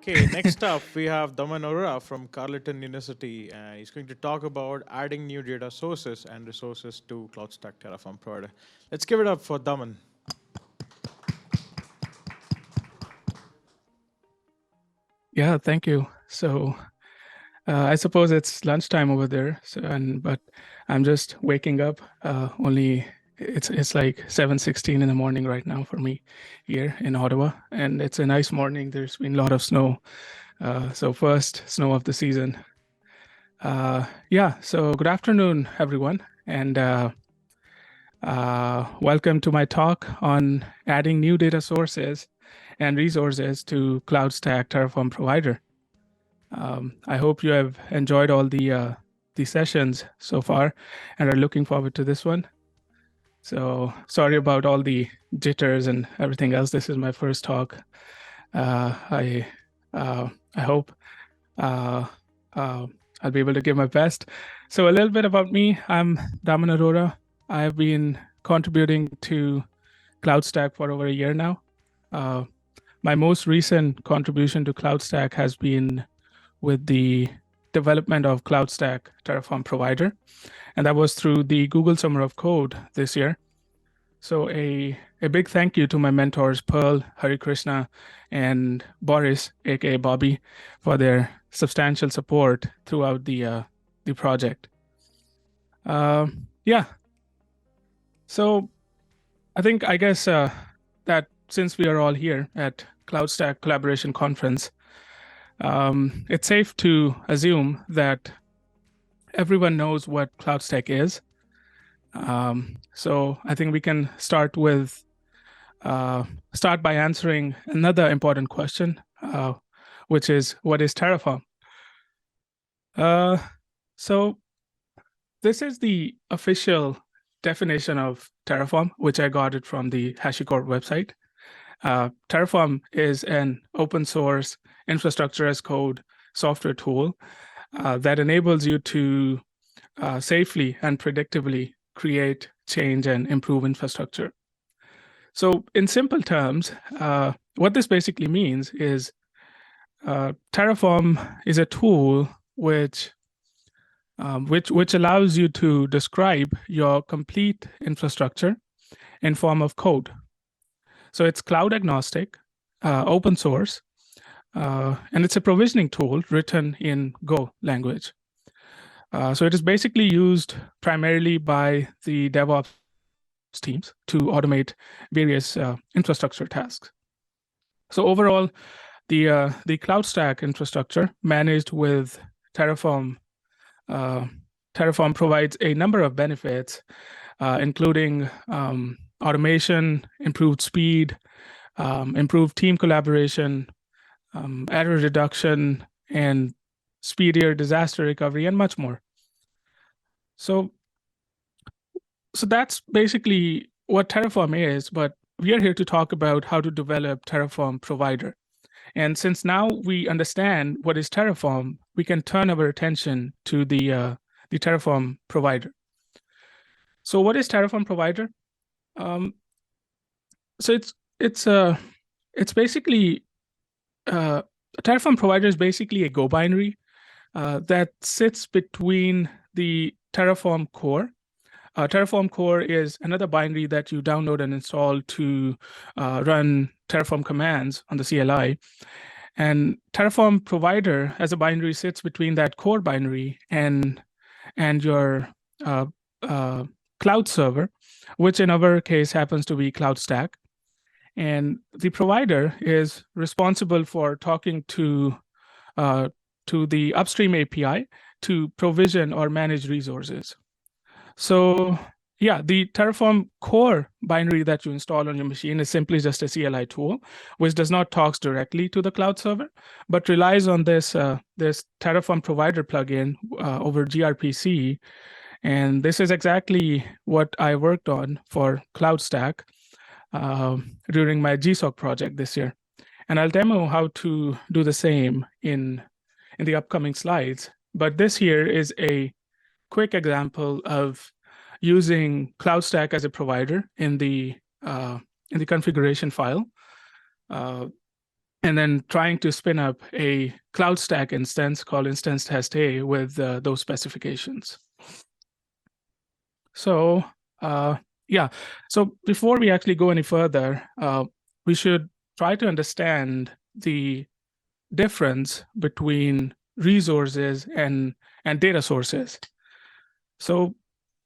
Okay, next up we have Daman Arora from Carleton University. He's going to talk about adding new data sources and resources to CloudStack Terraform provider. Let's give it up for Daman. Yeah, thank you. So I suppose it's lunchtime over there, but I'm just waking up. Only it's like 7:16 in the morning right now for me here in Ottawa, and it's a nice morning. There's been a lot of snow, so first snow of the season. Yeah, so good afternoon, everyone, and welcome to my talk on adding new data sources and resources to CloudStack Terraform provider. I hope you have enjoyed all the sessions so far and are looking forward to this one. So sorry about all the jitters and everything else. This is my first talk. I hope I'll be able to give my best. So a little bit about me. I'm Daman Arora. I've been contributing to CloudStack for over a year now. My most recent contribution to CloudStack has been with the development of CloudStack Terraform provider, and that was through the Google Summer of Code this year. So a big thank you to my mentors, Pearl, Hari Krishna, and Boris, aka Bobby, for their substantial support throughout the project. Yeah. So I guess that since we are all here at CloudStack Collaboration Conference, it's safe to assume that everyone knows what CloudStack is. So I think we can start by answering another important question, which is, what is Terraform? So this is the official definition of Terraform, which I got it from the HashiCorp website. Terraform is an open source infrastructure as code software tool that enables you to safely and predictably create, change, and improve infrastructure. So in simple terms, what this basically means is Terraform is a tool which allows you to describe your complete infrastructure in form of code. So it's cloud agnostic, open source, and it's a provisioning tool written in Go language. So it is basically used primarily by the DevOps teams to automate various infrastructure tasks. So overall, the CloudStack infrastructure managed with Terraform provides a number of benefits, including automation, improved speed, improved team collaboration, error reduction, and speedier disaster recovery, and much more. So that's basically what Terraform is, but we are here to talk about how to develop Terraform provider. And since now we understand what is Terraform, we can turn our attention to the Terraform provider. So what is Terraform provider? So it's basically Terraform provider is basically a Go binary that sits between the Terraform core. Terraform core is another binary that you download and install to run Terraform commands on the CLI. And Terraform provider as a binary sits between that core binary and your cloud server, which in our case happens to be CloudStack. And the provider is responsible for talking to the upstream API to provision or manage resources. So yeah, the Terraform core binary that you install on your machine is simply just a CLI tool, which does not talk directly to the cloud server, but relies on this Terraform provider plugin over gRPC. And this is exactly what I worked on for CloudStack during my GSoC project this year. And I'll demo how to do the same in the upcoming slides. But this here is a quick example of using CloudStack as a provider in the configuration file. and then trying to spin up a CloudStack instance called instance test A with those specifications. So yeah, so before we actually go any further, we should try to understand the difference between resources and data sources. So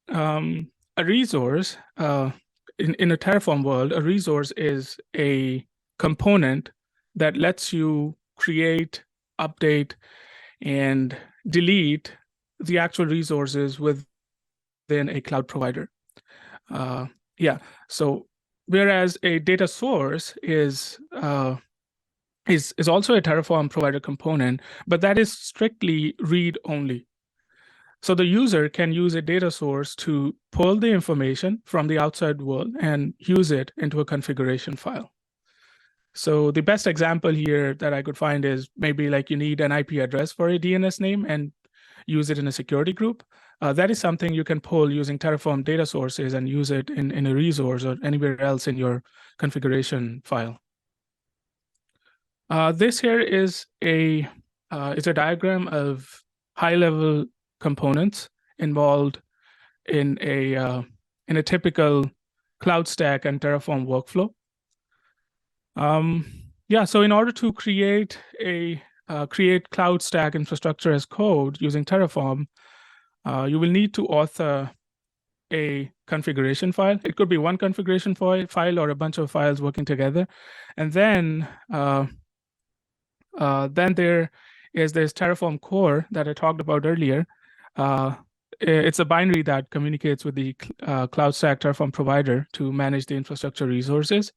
a resource, in a Terraform world, a resource is a component that lets you create, update, and delete the actual resources within a cloud provider. Yeah, so whereas a data source is also a Terraform provider component, but that is strictly read-only. So the user can use a data source to pull the information from the outside world and use it into a configuration file. So the best example here that I could find is maybe like you need an IP address for a DNS name and use it in a security group. That is something you can pull using Terraform data sources and use it in a resource or anywhere else in your configuration file. This here is a diagram of high-level components involved in a typical CloudStack and Terraform workflow. Yeah, so in order to create CloudStack infrastructure as code using Terraform, you will need to author a configuration file. It could be one configuration file or a bunch of files working together, and then there is this Terraform core that I talked about earlier. It's a binary that communicates with the CloudStack Terraform provider to manage the infrastructure resources.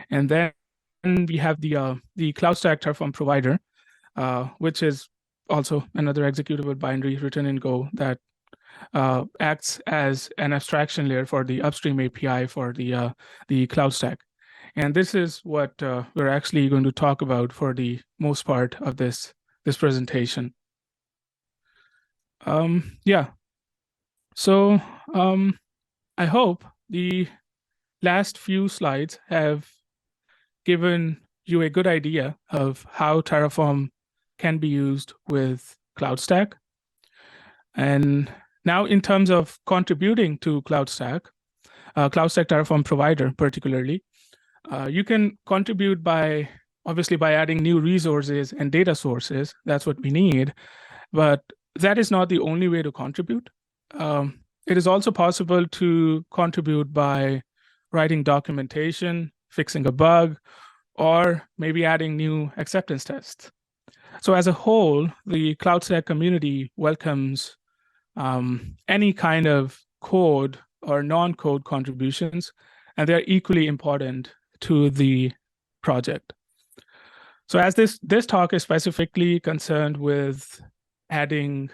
And then we have the CloudStack Terraform provider, which is also another executable binary written in Go that acts as an abstraction layer for the upstream API for the CloudStack. And this is what we're actually going to talk about for the most part of this presentation. Yeah. So I hope the last few slides have given you a good idea of how Terraform can be used with CloudStack. And now in terms of contributing to CloudStack Terraform provider particularly, you can contribute obviously by adding new resources and data sources. That's what we need. But that is not the only way to contribute. It is also possible to contribute by writing documentation, fixing a bug, or maybe adding new acceptance tests. So as a whole, the CloudStack community welcomes any kind of code or non-code contributions, and they're equally important to the project. So as this talk is specifically concerned with adding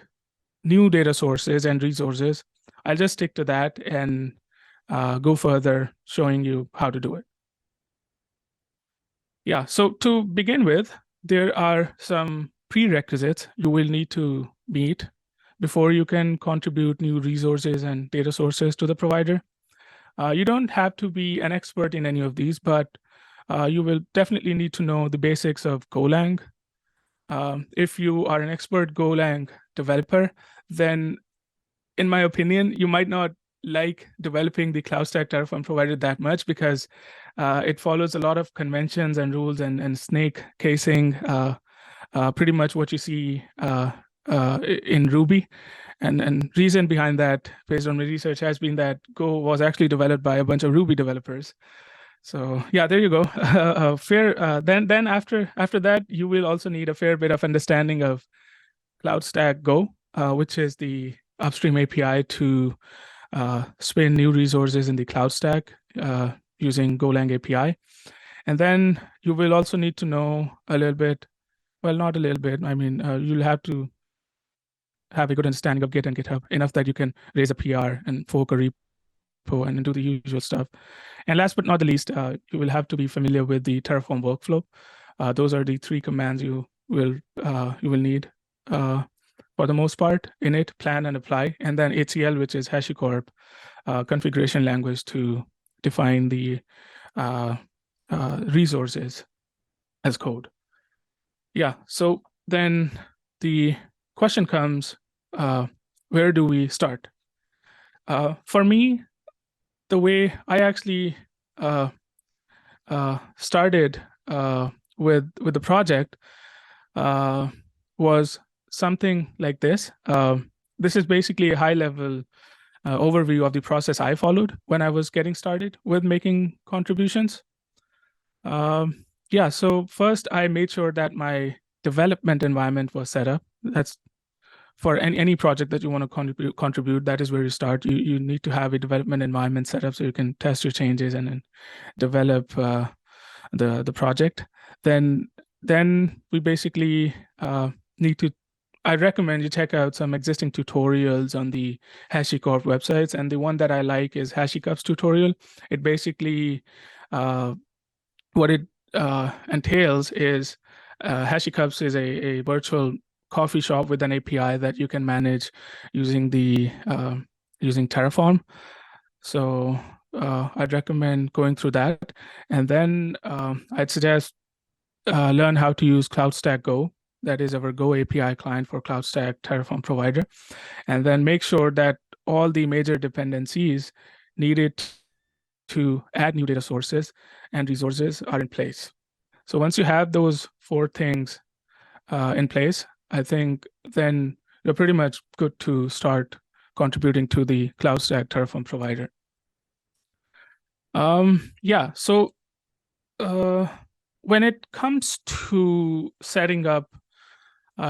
new data sources and resources, I'll just stick to that and go further showing you how to do it. Yeah, so to begin with, there are some prerequisites you will need to meet before you can contribute new resources and data sources to the provider. You don't have to be an expert in any of these, but you will definitely need to know the basics of Golang. If you are an expert Golang developer, then in my opinion, you might not like developing the CloudStack Terraform provider that much because it follows a lot of conventions and rules and snake casing, pretty much what you see in Ruby. And reason behind that, based on my research, has been that Go was actually developed by a bunch of Ruby developers. So yeah, there you go. Then after that, you will also need a fair bit of understanding of CloudStack Go, which is the upstream API to spin new resources in the CloudStack using Golang API. And then you will also need to know a little bit, well, not a little bit, I mean, you'll have to have a good understanding of Git and GitHub, enough that you can raise a PR and fork a repo and do the usual stuff. And last but not the least, you will have to be familiar with the Terraform workflow. Those are the 3 commands you will need for the most part: init, plan, and apply, and then HCL, which is HashiCorp configuration language to define the resources. as code. Yeah, so then the question comes, where do we start? For me, the way I actually started with the project was something like this. This is basically a high-level overview of the process I followed when I was getting started with making contributions. Yeah, so first I made sure that my development environment was set up. That's for any project that you want to contribute, that is where you start. You need to have a development environment set up so you can test your changes and then develop the project. Then we basically need to. I recommend you check out some existing tutorials on the HashiCorp websites, and the one that I like is HashiCorp's tutorial. It basically what it entails is HashiCorp is a virtual coffee shop with an API that you can manage using the using Terraform. So I'd recommend going through that, and then I'd suggest learn how to use CloudStack Go. That is our Go API client for CloudStack Terraform provider, and then make sure that all the major dependencies needed to add new data sources and resources are in place. So once you have those 4 things in place, I think then you're pretty much good to start contributing to the CloudStack Terraform provider. Yeah, so when it comes to setting up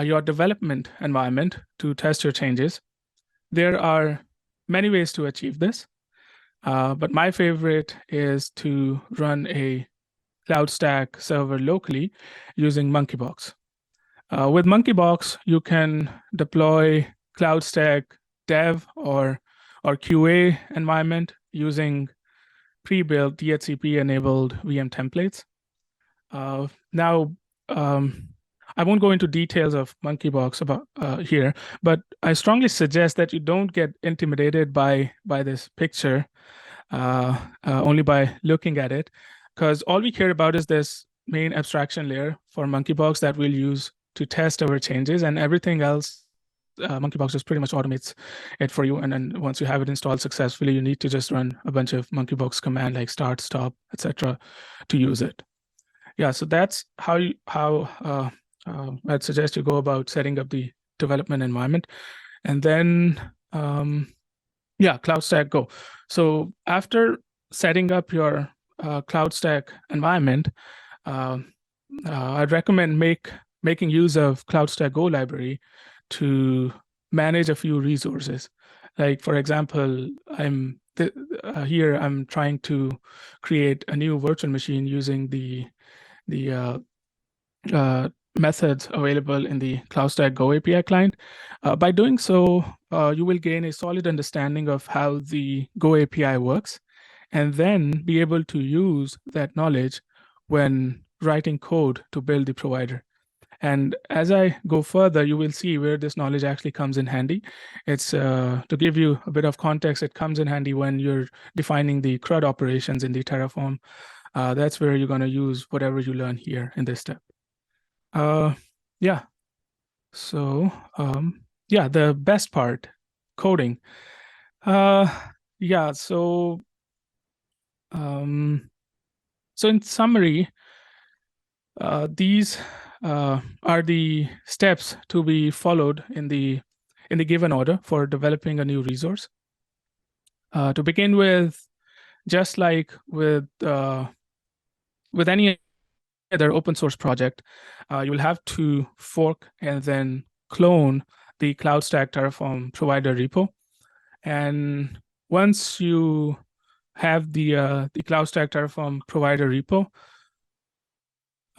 your development environment to test your changes, there are many ways to achieve this. But my favorite is to run a CloudStack server locally using Monkeybox. With Monkeybox, you can deploy CloudStack dev or QA environment using pre-built DHCP-enabled VM templates. Now, I won't go into details of Monkeybox about here, but I strongly suggest that you don't get intimidated by this picture only by looking at it, because all we care about is this main abstraction layer for Monkeybox that we'll use to test our changes, and everything else Monkeybox just pretty much automates it for you. And then once you have it installed successfully, you need to just run a bunch of Monkeybox command like start, stop, etc. to use it. Yeah, so that's how I'd suggest you go about setting up the development environment. And then, yeah, CloudStack Go. So after setting up your CloudStack environment, I'd recommend making use of CloudStack Go library to manage a few resources. Like, for example, here I'm trying to create a new virtual machine using the methods available in the CloudStack Go API client. By doing so, you will gain a solid understanding of how the Go API works, and then be able to use that knowledge when writing code to build the provider. And as I go further, you will see where this knowledge actually comes in handy. It's to give you a bit of context, it comes in handy when you're defining the CRUD operations in the Terraform. That's where you're going to use whatever you learn here in this step. Yeah. So yeah, the best part, coding. Yeah. So so in summary, these are the steps to be followed in the given order for developing a new resource. To begin with, just like with any other open source project, you will have to fork and then clone the CloudStack Terraform provider repo. And once you have the CloudStack Terraform provider repo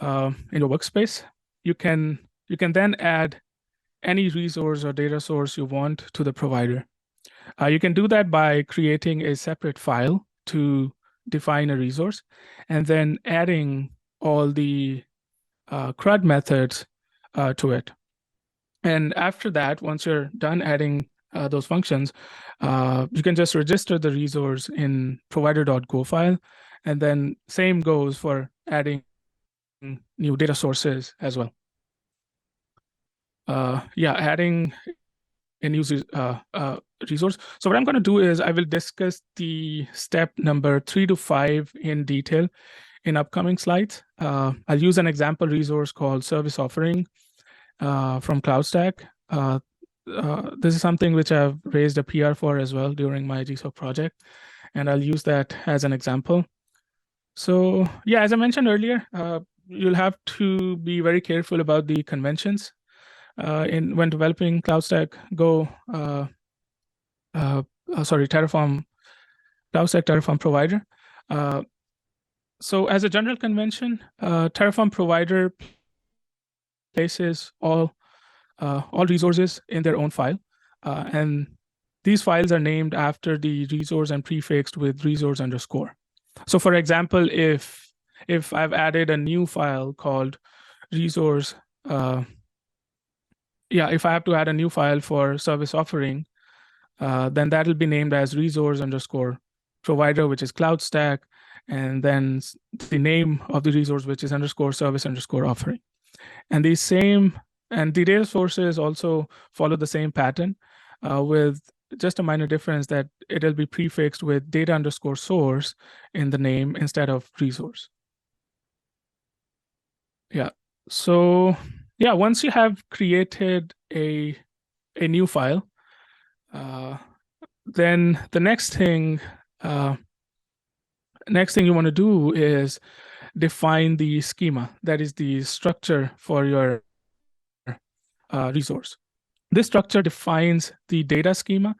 in your workspace, you can then add any resource or data source you want to the provider. You can do that by creating a separate file to define a resource, and then adding all the CRUD methods to it. And after that, once you're done adding those functions, you can just register the resource in provider.go file, and then same goes for adding new data sources as well. Adding a new resource. So what I'm going to do is I will discuss the step number 3 to 5 in detail in upcoming slides. I'll use an example resource called service offering from CloudStack. This is something which I've raised a PR for as well during my GSoC project, and I'll use that as an example. So yeah, as I mentioned earlier, you'll have to be very careful about the conventions when developing CloudStack Terraform, CloudStack Terraform provider. So as a general convention, Terraform provider places all resources in their own file, and these files are named after the resource and prefixed with resource underscore. So for example, if I've added a new file called resource, if I have to add a new file for service offering, then that will be named as resource underscore provider, which is CloudStack, and then the name of the resource, which is underscore service underscore offering. And the data sources also follow the same pattern, with just a minor difference that it'll be prefixed with data underscore source in the name instead of resource. So once you have created a new file, then the next thing you want to do is define the schema, that is the structure for your resource. This structure defines the data schema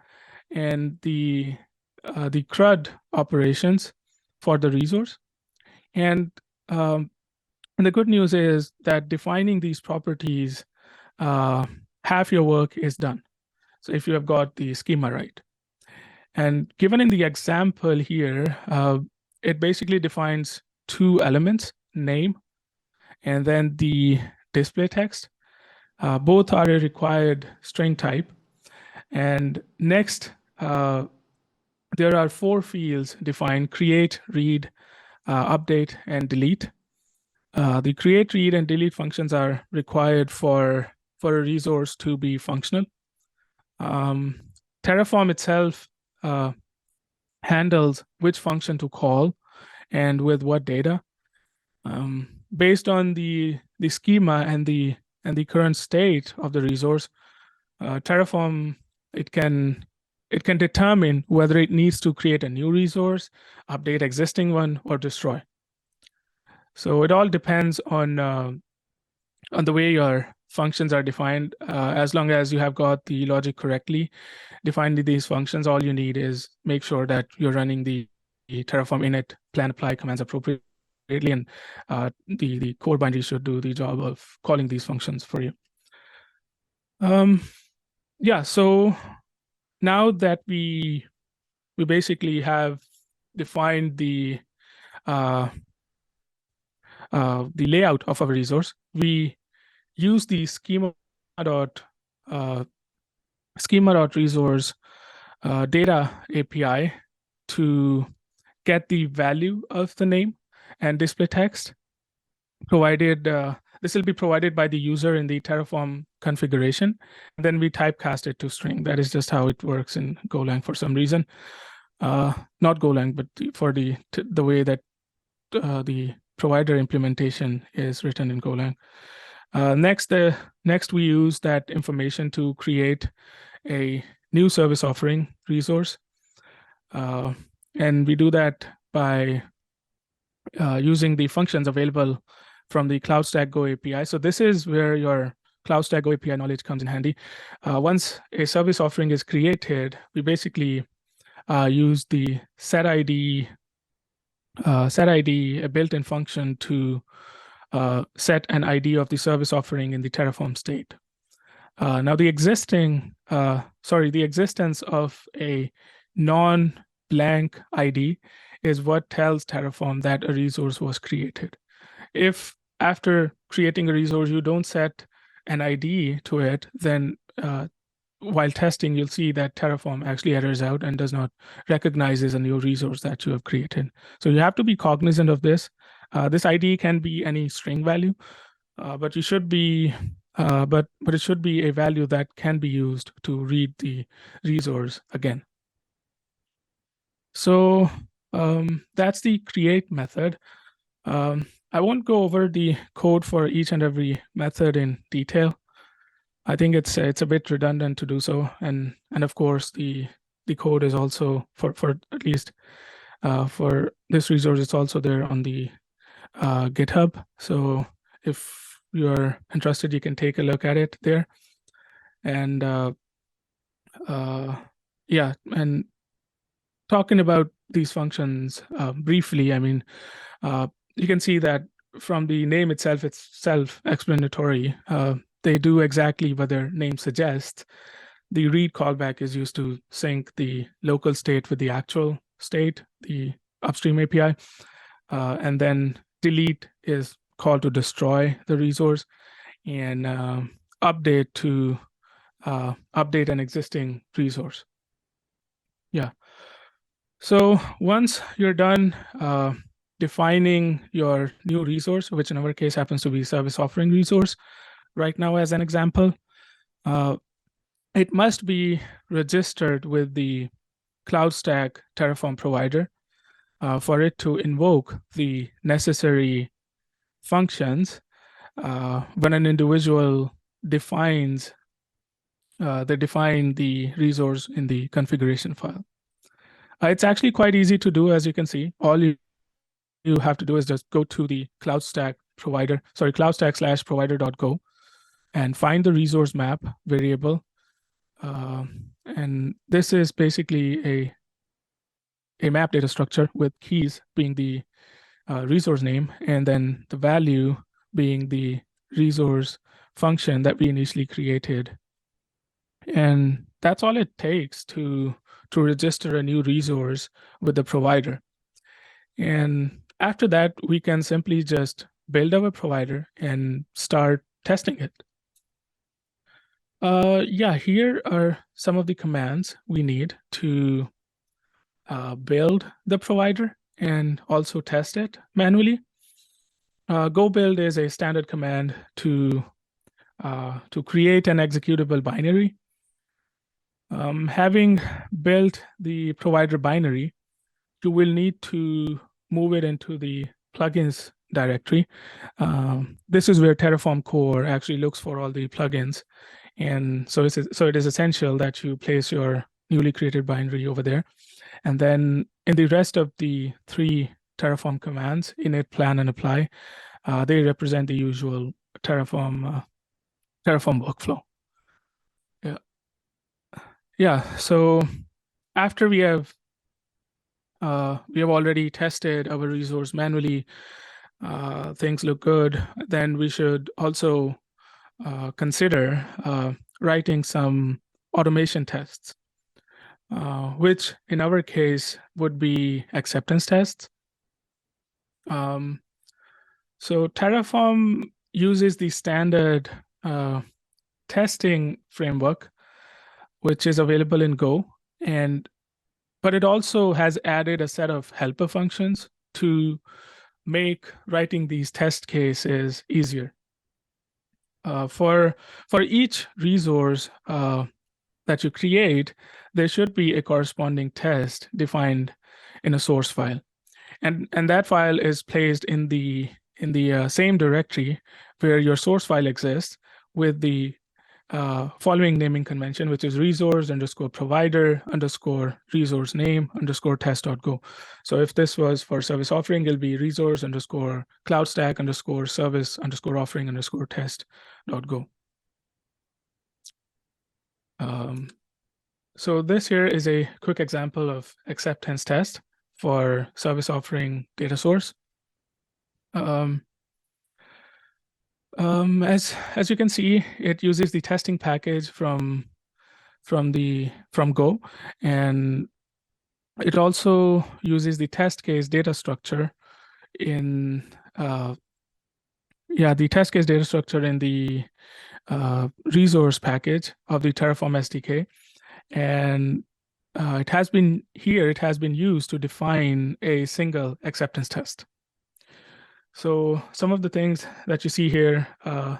and the CRUD operations for the resource. And the good news is that defining these properties, half your work is done. So if you have got the schema right. And given in the example here, it basically defines 2 elements, name, and then the display text. Both are a required string type. And next, there are 4 fields defined: create, read, update, and delete. The create, read, and delete functions are required for a resource to be functional. Terraform itself handles which function to call and with what data. Based on the schema and the current state of the resource, Terraform it can determine whether it needs to create a new resource, update existing one, or destroy. So it all depends on the way your functions are defined. As long as you have got the logic correctly defined in these functions, all you need is make sure that you're running the Terraform init plan apply commands appropriately, and the core binary should do the job of calling these functions for you. So now that we basically have defined the layout of our resource, we use the schema.resource data API to get the value of the name and display text provided. This will be provided by the user in the Terraform configuration, and then we typecast it to string. That is just how it works in Golang for some reason. Not Golang, but for the way that the provider implementation is written in Golang. Next, we use that information to create a new service offering resource, and we do that by using the functions available from the CloudStack Go API. So this is where your CloudStack Go API knowledge comes in handy. Once a service offering is created, we basically use the setID, a built-in function to set an ID of the service offering in the Terraform state. Now the existence of a non-blank ID is what tells Terraform that a resource was created. If after creating a resource you don't set an ID to it, then while testing, you'll see that Terraform actually errors out and does not recognize as a new resource that you have created. So you have to be cognizant of this. This ID can be any string value, but it should be a value that can be used to read the resource again. So that's the create method. I won't go over the code for each and every method in detail. I think it's a bit redundant to do so, and of course the code is also for at least for this resource, it's also there on the GitHub. So if you're interested, you can take a look at it there. And yeah, and talking about these functions briefly, I mean, you can see that from the name itself, it's self-explanatory. They do exactly what their name suggests. The read callback is used to sync the local state with the actual state, the upstream API. And then delete is called to destroy the resource, and update to update an existing resource. Yeah. So once you're done defining your new resource, which in our case happens to be service offering resource, right now as an example, it must be registered with the CloudStack Terraform provider for it to invoke the necessary functions when an individual defines they define the resource in the configuration file. It's actually quite easy to do, as you can see. All you have to do is just go to the CloudStack provider, CloudStack/provider.go, and find the resource map variable. And this is basically a map data structure with keys being the resource name, and then the value being the resource function that we initially created. And that's all it takes to register a new resource with the provider. And after that, we can simply just build our provider and start testing it. Yeah, here are some of the commands we need to build the provider and also test it manually. Go build is a standard command to create an executable binary. Having built the provider binary, you will need to move it into the plugins directory. This is where Terraform core actually looks for all the plugins. And so it is essential that you place your newly created binary over there. And then in the rest of the 3 Terraform commands, init, plan, and apply, they represent the usual Terraform workflow. Yeah. So after we have already tested our resource manually, things look good, then we should also consider writing some automation tests, which in our case would be acceptance tests. So Terraform uses the standard testing framework, which is available in Go, but it also has added a set of helper functions to make writing these test cases easier. For each resource that you create, there should be a corresponding test defined in a source file, and that file is placed in the same directory where your source file exists, with the following naming convention, which is resource_provider_resource_name_test.go. So if this was for service offering, it'll be resource_cloudstack_service_offering_test.go. So this here is a quick example of acceptance test for service offering data source. As you can see, it uses the testing package from Go, and it also uses the test case data structure in the test case data structure in the resource package of the Terraform SDK, and it has been used to define a single acceptance test. So some of the things that you see here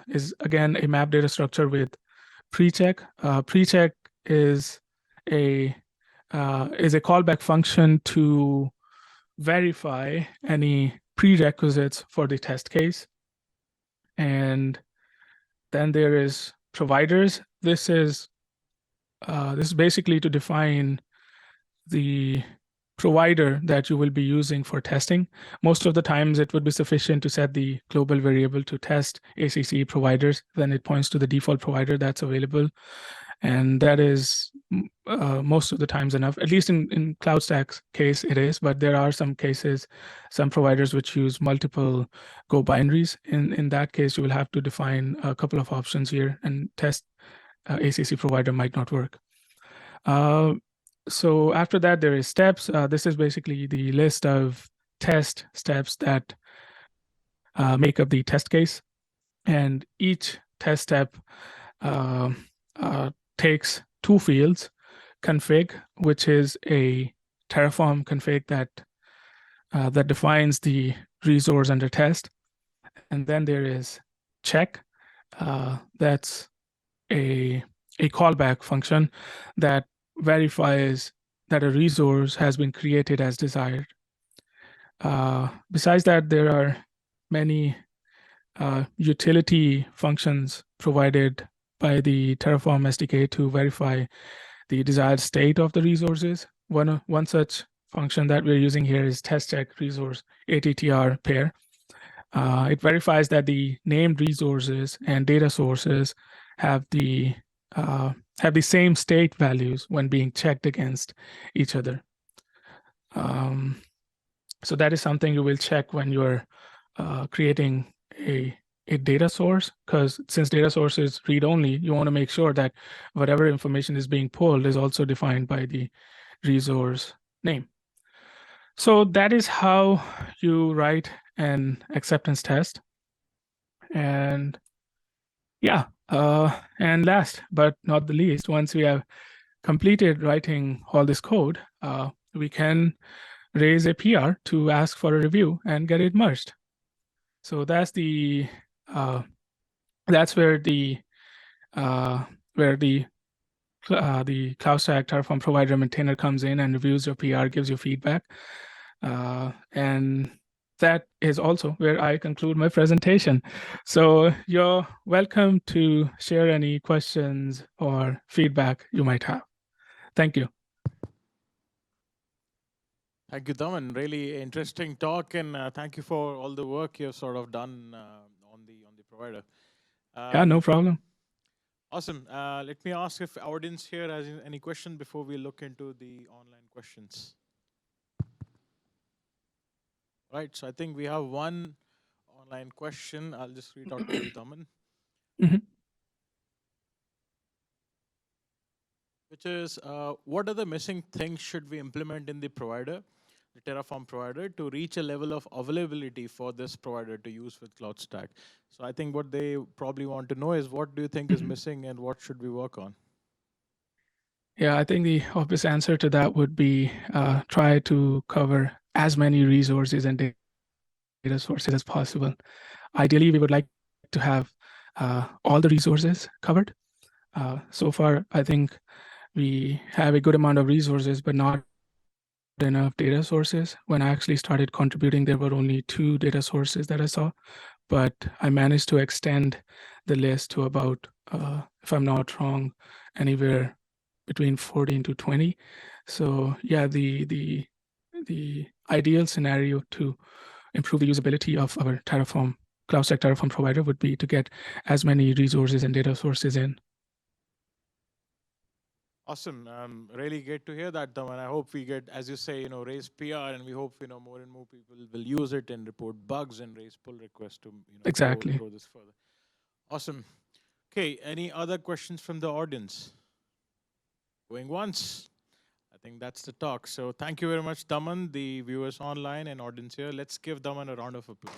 is, again, a map data structure with precheck. Precheck is a callback function to verify any prerequisites for the test case. And then there is providers. This is basically to define the provider that you will be using for testing. Most of the times it would be sufficient to set the global variable to test ACC providers. Then it points to the default provider that's available. And that is most of the times enough. At least in CloudStack's case, it is. But there are some cases, some providers which use multiple Go binaries. In that case, you will have to define a couple of options here, and test ACC provider might not work. So after that, there is steps. This is basically the list of test steps that make up the test case. And each test step takes two fields: config, which is a Terraform config that defines the resource under test. And then there is check. That's a callback function that verifies that a resource has been created as desired. Besides that, there are many utility functions provided by the Terraform SDK to verify the desired state of the resources. One such function that we're using here is test check resource attr pair. It verifies that the named resources and data sources have the same state values when being checked against each other. So that is something you will check when you're creating a data source, because since data source is read-only, you want to make sure that whatever information is being pulled is also defined by the resource name. So that is how you write an acceptance test. And yeah, and last but not the least, once we have completed writing all this code, we can raise a PR to ask for a review and get it merged. So that's the where the CloudStack Terraform provider maintainer comes in and reviews your PR, gives you feedback, and that is also where I conclude my presentation. So you're welcome to share any questions or feedback you might have. Thank you. Thank you, Daman. Really interesting talk, and thank you for all the work you've sort of done on the provider. Yeah, no problem. Awesome. Let me ask if audience here has any question before we look into the online questions. Right. So I think we have one online question. I'll just read out to you, Daman. Which is, what are the missing things should we implement in the provider, the Terraform provider, to reach a level of availability for this provider to use with CloudStack? So I think what they probably want to know is, what do you think is missing and what should we work on? Yeah, I think the obvious answer to that would be try to cover as many resources and data sources as possible. Ideally, we would like to have all the resources covered. So far, I think we have a good amount of resources, but not enough data sources. When I actually started contributing, there were only 2 data sources that I saw, but I managed to extend the list to about, if I'm not wrong, anywhere between 14 to 20. So yeah, the ideal scenario to improve the usability of our Terraform, CloudStack Terraform provider would be to get as many resources and data sources in. Awesome. Really great to hear that, Daman. I hope we get, as you say, raise PR, and we hope more and more people will use it and report bugs and raise pull requests to exactly grow this further. Awesome. Okay. Any other questions from the audience? Going once. I think that's the talk. So thank you very much, Daman, the viewers online and audience here. Let's give Daman a round of applause.